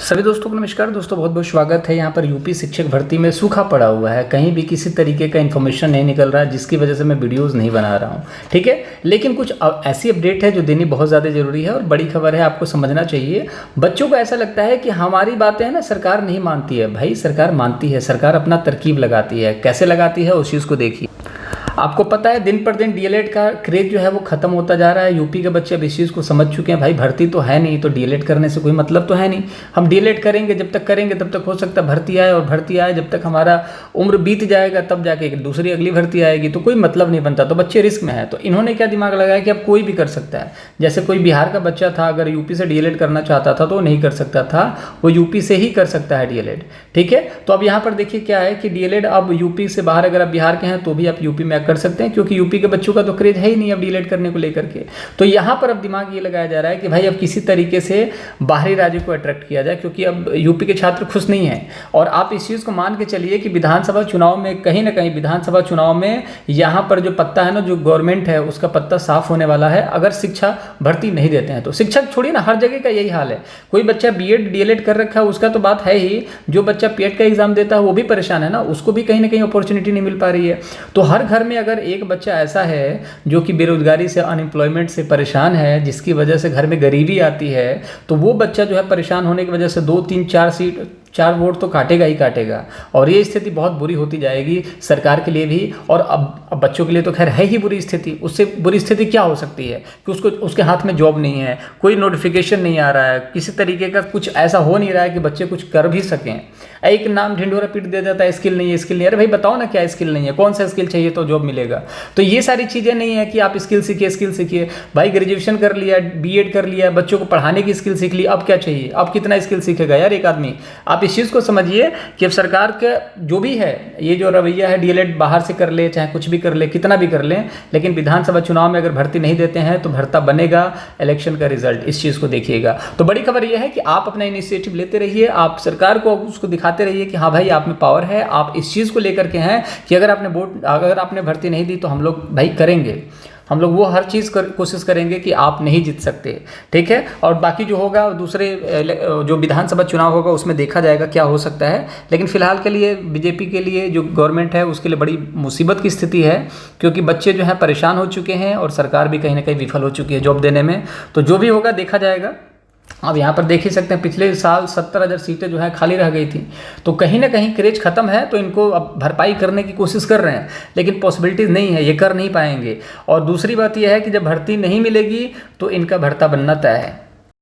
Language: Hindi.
सभी दोस्तों को नमस्कार। दोस्तों बहुत बहुत स्वागत है। यहाँ पर यूपी शिक्षक भर्ती में सूखा पड़ा हुआ है, कहीं भी किसी तरीके का इन्फॉर्मेशन नहीं निकल रहा है, जिसकी वजह से मैं वीडियोस नहीं बना रहा हूँ। ठीक है, लेकिन कुछ ऐसी अपडेट है जो देनी बहुत ज़्यादा ज़रूरी है और बड़ी खबर है, आपको समझना चाहिए। बच्चों को ऐसा लगता है कि हमारी बातें हैं ना सरकार नहीं मानती है। भाई सरकार मानती है, सरकार अपना तरकीब लगाती है। कैसे लगाती है उस चीज़ को देखिए। आपको पता है दिन पर दिन डीएलएड का क्रेज जो है वो खत्म होता जा रहा है। यूपी के बच्चे अब इस चीज़ को समझ चुके हैं, भाई भर्ती तो है नहीं तो डीएलएड करने से कोई मतलब तो है नहीं। हम डीएलएड करेंगे, जब तक करेंगे तब तक हो सकता है भर्ती आए, और भर्ती आए जब तक हमारा उम्र बीत जाएगा तब जाके दूसरी अगली भर्ती आएगी, तो कोई मतलब नहीं बनता। तो बच्चे रिस्क में है। तो इन्होंने क्या दिमाग लगाया कि अब कोई भी कर सकता है। जैसे कोई बिहार का बच्चा था, अगर यूपी से डीएलएड करना चाहता था तो वो नहीं कर सकता था, वो यूपी से ही कर सकता है डीएलएड। ठीक है, तो अब यहाँ पर देखिए क्या है कि डीएलएड अब यूपी से बाहर, अगर आप बिहार के हैं तो भी आप यूपी में कर सकते हैं, क्योंकि यूपी के बच्चों का तो क्रेज है ही नहीं अब डीएलएड करने को लेकर के। तो यहाँ पर अब दिमाग ये लगाया जा रहा है कि भाई अब किसी तरीके से बाहरी राज्य को अट्रैक्ट किया जाए, क्योंकि अब यूपी के छात्र खुश नहीं हैं। और आप इस चीज़ को मान के चलिए कि विधानसभा चुनाव में कहीं ना कहीं विधानसभा चुनाव में यहाँ पर जो पत्ता है ना, जो गवर्नमेंट है उसका पत्ता साफ होने वाला है, अगर शिक्षा भर्ती नहीं देते हैं तो। शिक्षक छोड़िए ना, हर जगह का यही हाल है। कोई बच्चा बीएड डीएलएड कर रखा है उसका तो बात है ही, जो बच्चा पीएड का एग्जाम देता है वो भी परेशान है ना, उसको भी कहीं ना कहीं अपॉर्चुनिटी नहीं मिल पा रही है। तो हर घर में अगर एक बच्चा ऐसा है जो कि बेरोजगारी से, अनएम्प्लॉयमेंट से परेशान है, जिसकी वजह से घर में गरीबी आती है, तो वो बच्चा जो है परेशान होने की वजह से 2 3 4 वोट तो काटेगा ही काटेगा। और ये स्थिति बहुत बुरी होती जाएगी सरकार के लिए भी, और अब बच्चों के लिए तो खैर है ही बुरी स्थिति। उससे बुरी स्थिति क्या हो सकती है कि उसके हाथ में जॉब नहीं है, कोई नोटिफिकेशन नहीं आ रहा है, किसी तरीके का कुछ ऐसा हो नहीं रहा है कि बच्चे कुछ कर भी सकें। एक नाम ढिंढोरा पीट दिया जाता है, स्किल नहीं है, स्किल नहीं है। अरे भाई बताओ ना क्या स्किल नहीं है, कौन सा स्किल चाहिए तो जॉब मिलेगा। तो ये सारी चीज़ें नहीं है कि आप स्किल सीखिए। भाई ग्रेजुएशन कर लिया, बीएड कर लिया, बच्चों को पढ़ाने की स्किल सीख ली, अब क्या चाहिए? अब कितना स्किल सीखेगा यार एक आदमी? आप इस चीज़ को समझिए कि अब सरकार का जो भी है, ये जो रवैया है, डीएलएड बाहर से कर ले, चाहे कुछ भी कर ले, कितना भी कर लें, लेकिन विधानसभा चुनाव में अगर भर्ती नहीं देते हैं तो भर्ता बनेगा इलेक्शन का रिजल्ट। इस चीज़ को देखिएगा। तो बड़ी खबर यह है कि आप अपना इनिशिएटिव लेते रहिए, आप सरकार को उसको दिखाते रहिए कि हाँ भाई आप में पावर है, आप इस चीज़ को लेकर के हैं कि अगर आपने भर्ती नहीं दी तो हम लोग भाई करेंगे, हम लोग वो हर चीज़ कोशिश करेंगे कि आप नहीं जीत सकते। ठीक है, और बाकी जो होगा दूसरे जो विधानसभा चुनाव होगा उसमें देखा जाएगा क्या हो सकता है। लेकिन फिलहाल के लिए बीजेपी के लिए, जो गवर्नमेंट है उसके लिए बड़ी मुसीबत की स्थिति है, क्योंकि बच्चे जो हैं परेशान हो चुके हैं और सरकार भी कहीं ना कहीं विफल हो चुकी है जॉब देने में। तो जो भी होगा देखा जाएगा। अब यहाँ पर देख ही सकते हैं पिछले साल 70,000 सीटें जो है खाली रह गई थी। तो कहीं ना कहीं क्रेज खत्म है, तो इनको अब भरपाई करने की कोशिश कर रहे हैं, लेकिन पॉसिबिलिटीज़ नहीं है, ये कर नहीं पाएंगे। और दूसरी बात यह है कि जब भर्ती नहीं मिलेगी तो इनका भर्ता बनना तय है।